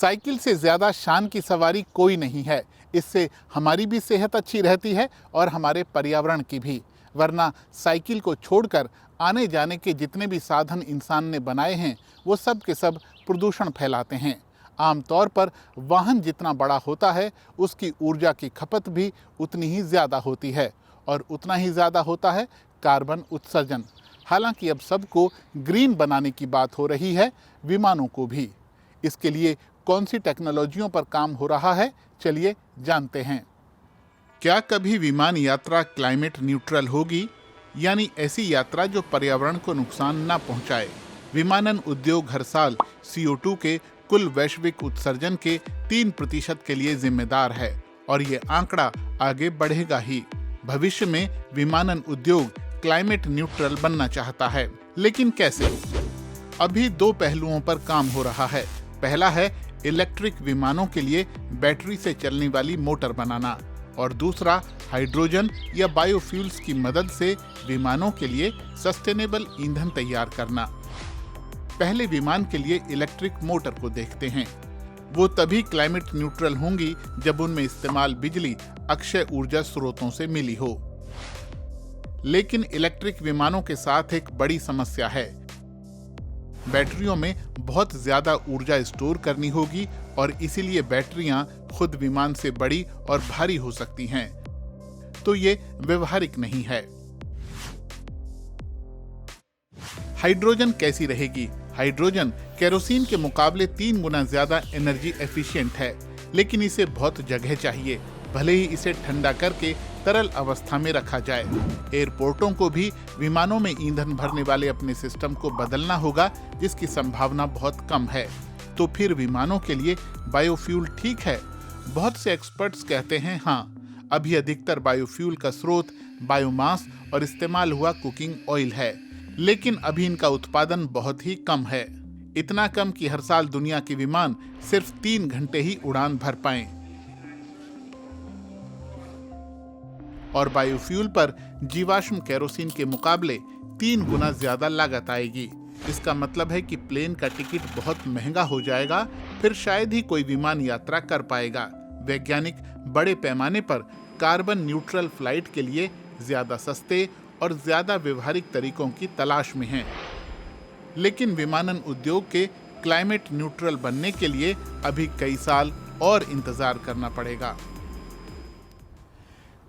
Cycle से ज़्यादा शान की सवारी कोई नहीं है। इससे हमारी भी सेहत अच्छी रहती है और हमारे पर्यावरण की भी। वरना साइकिल को छोड़कर आने जाने के जितने भी साधन इंसान ने बनाए हैं वो सब के सब प्रदूषण फैलाते हैं। आमतौर पर वाहन जितना बड़ा होता है उसकी ऊर्जा की खपत भी उतनी ही ज़्यादा होती है और उतना ही ज़्यादा होता है कार्बन उत्सर्जन। हालांकि अब सबको ग्रीन बनाने की बात हो रही है, विमानों को भी। इसके लिए कौन सी टेक्नोलॉजियों पर काम हो रहा है, चलिए जानते हैं। क्या कभी विमान यात्रा क्लाइमेट न्यूट्रल होगी, यानी ऐसी यात्रा जो पर्यावरण को नुकसान न पहुंचाए? विमानन उद्योग हर साल CO2 के कुल वैश्विक उत्सर्जन के 3% के लिए जिम्मेदार है और ये आंकड़ा आगे बढ़ेगा ही। भविष्य में विमानन उद्योग क्लाइमेट न्यूट्रल बनना चाहता है, लेकिन कैसे? अभी 2 पहलुओं पर काम हो रहा है। पहला है इलेक्ट्रिक विमानों के लिए बैटरी से चलने वाली मोटर बनाना और दूसरा हाइड्रोजन या बायोफ्यूल्स की मदद से विमानों के लिए सस्टेनेबल ईंधन तैयार करना। पहले विमान के लिए इलेक्ट्रिक मोटर को देखते हैं। वो तभी क्लाइमेट न्यूट्रल होंगी जब उनमें इस्तेमाल बिजली अक्षय ऊर्जा स्रोतों से मिली हो। लेकिन इलेक्ट्रिक विमानों के साथ एक बड़ी समस्या है। बैटरियों में बहुत ज्यादा ऊर्जा स्टोर करनी होगी और इसीलिए बैटरियां खुद विमान से बड़ी और भारी हो सकती हैं, तो ये व्यवहारिक नहीं है। हाइड्रोजन कैसी रहेगी? हाइड्रोजन केरोसिन के मुकाबले 3 गुना ज्यादा एनर्जी एफिशिएंट है, लेकिन इसे बहुत जगह चाहिए। भले ही इसे ठंडा करके तरल अवस्था में रखा जाए। एयरपोर्टों को भी विमानों में ईंधन भरने वाले अपने सिस्टम को बदलना होगा, जिसकी संभावना बहुत कम है। तो फिर विमानों के लिए बायोफ्यूल ठीक है? बहुत से एक्सपर्ट्स कहते हैं हाँ। अभी अधिकतर बायोफ्यूल का स्रोत बायोमास और इस्तेमाल हुआ कुकिंग ऑयल है, लेकिन अभी इनका उत्पादन बहुत ही कम है। इतना कम कि हर साल दुनिया के विमान सिर्फ 3 घंटे ही उड़ान भर पाएं। और बायोफ्यूल पर जीवाश्म केरोसिन के मुकाबले 3 गुना ज्यादा लागत आएगी। इसका मतलब है कि प्लेन का टिकट बहुत महंगा हो जाएगा, फिर शायद ही कोई विमान यात्रा कर पाएगा। वैज्ञानिक बड़े पैमाने पर कार्बन न्यूट्रल फ्लाइट के लिए ज्यादा सस्ते और ज्यादा व्यवहारिक तरीकों की तलाश में हैं। लेकिन विमानन उद्योग के क्लाइमेट न्यूट्रल बनने के लिए अभी कई साल और इंतजार करना पड़ेगा।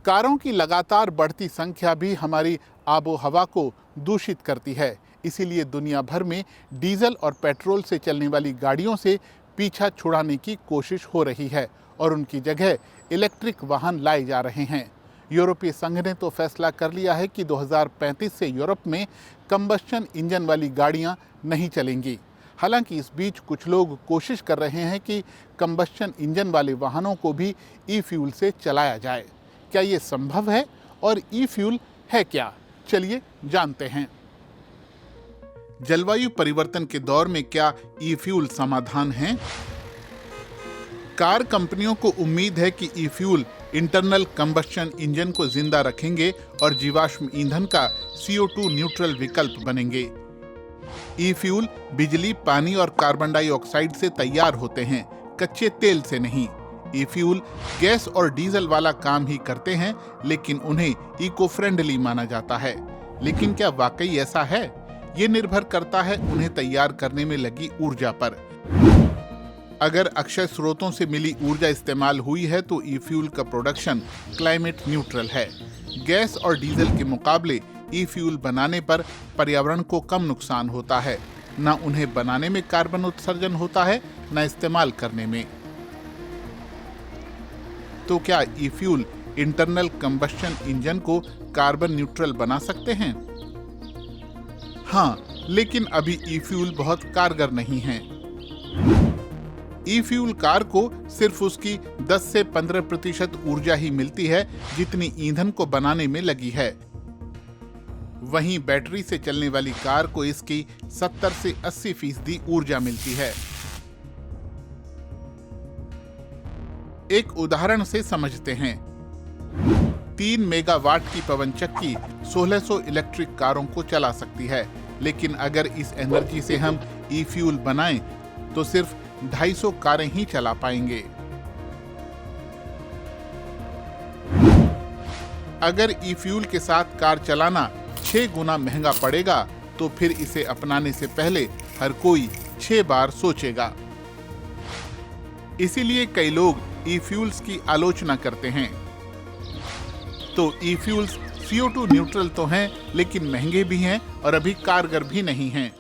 कारों की लगातार बढ़ती संख्या भी हमारी आबो हवा को दूषित करती है। इसीलिए दुनिया भर में डीजल और पेट्रोल से चलने वाली गाड़ियों से पीछा छुड़ाने की कोशिश हो रही है और उनकी जगह इलेक्ट्रिक वाहन लाए जा रहे हैं। यूरोपीय संघ ने तो फैसला कर लिया है कि 2035 से यूरोप में कंबस्शन इंजन वाली गाड़ियां नहीं चलेंगी। हालांकि इस बीच कुछ लोग कोशिश कर रहे हैं कि कंबस्शन इंजन वाले वाहनों को भी ई-फ्यूल से चलाया जाए। क्या ये संभव है और ई-फ्यूल है क्या? चलिए जानते हैं। जलवायु परिवर्तन के दौर में क्या ई-फ्यूल समाधान है? कार कंपनियों को उम्मीद है कि ई-फ्यूल इंटरनल कंबस्शन इंजन को जिंदा रखेंगे और जीवाश्म ईंधन का CO2 न्यूट्रल विकल्प बनेंगे। ई-फ्यूल बिजली, पानी और कार्बन डाइऑक्साइड से तैयार होते हैं, कच्चे तेल से नहीं। ई-फ्यूल गैस और डीजल वाला काम ही करते हैं, लेकिन उन्हें इको फ्रेंडली माना जाता है। लेकिन क्या वाकई ऐसा है? ये निर्भर करता है उन्हें तैयार करने में लगी ऊर्जा पर। अगर अक्षय स्रोतों से मिली ऊर्जा इस्तेमाल हुई है तो ई-फ्यूल का प्रोडक्शन क्लाइमेट न्यूट्रल है। गैस और डीजल के मुकाबले ई-फ्यूल बनाने पर पर्यावरण को कम नुकसान होता है। न उन्हें बनाने में कार्बन उत्सर्जन होता है, न इस्तेमाल करने में। तो क्या ई-फ्यूल इंटरनल कंबस्शन इंजन को कार्बन न्यूट्रल बना सकते हैं? हाँ, लेकिन अभी ई-फ्यूल बहुत कारगर नहीं है। ई-फ्यूल कार को सिर्फ उसकी 10 से 15% ऊर्जा ही मिलती है जितनी ईंधन को बनाने में लगी है। वहीं बैटरी से चलने वाली कार को इसकी 70 से 80% ऊर्जा मिलती है। एक उदाहरण से समझते हैं। 3 मेगावाट की पवन चक्की 1600 इलेक्ट्रिक कारों को चला सकती है, लेकिन अगर इस एनर्जी से हम ई-फ्यूल बनाएं तो सिर्फ 250 कारें ही चला पाएंगे। अगर ई फ्यूल के साथ कार चलाना 6 गुना महंगा पड़ेगा तो फिर इसे अपनाने से पहले हर कोई 6 बार सोचेगा। इसीलिए कई लोग ई फ्यूल्स की आलोचना करते हैं। तो ई फ्यूल्स CO2 न्यूट्रल तो हैं, लेकिन महंगे भी हैं और अभी कारगर भी नहीं हैं।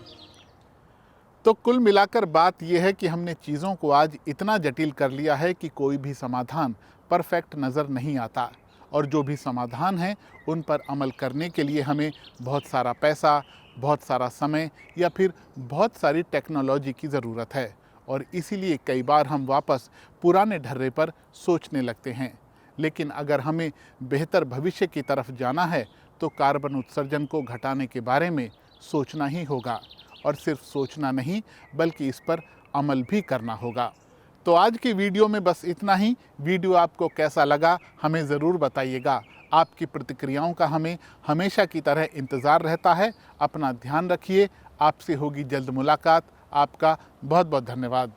तो कुल मिलाकर बात यह है कि हमने चीज़ों को आज इतना जटिल कर लिया है कि कोई भी समाधान परफेक्ट नज़र नहीं आता, और जो भी समाधान है उन पर अमल करने के लिए हमें बहुत सारा पैसा, बहुत सारा समय या फिर बहुत सारी टेक्नोलॉजी की ज़रूरत है। और इसीलिए कई बार हम वापस पुराने ढर्रे पर सोचने लगते हैं। लेकिन अगर हमें बेहतर भविष्य की तरफ जाना है तो कार्बन उत्सर्जन को घटाने के बारे में सोचना ही होगा, और सिर्फ सोचना नहीं बल्कि इस पर अमल भी करना होगा। तो आज की वीडियो में बस इतना ही। वीडियो आपको कैसा लगा हमें ज़रूर बताइएगा। आपकी प्रतिक्रियाओं का हमें हमेशा की तरह इंतज़ार रहता है। अपना ध्यान रखिए। आपसे होगी जल्द मुलाकात। आपका बहुत बहुत धन्यवाद।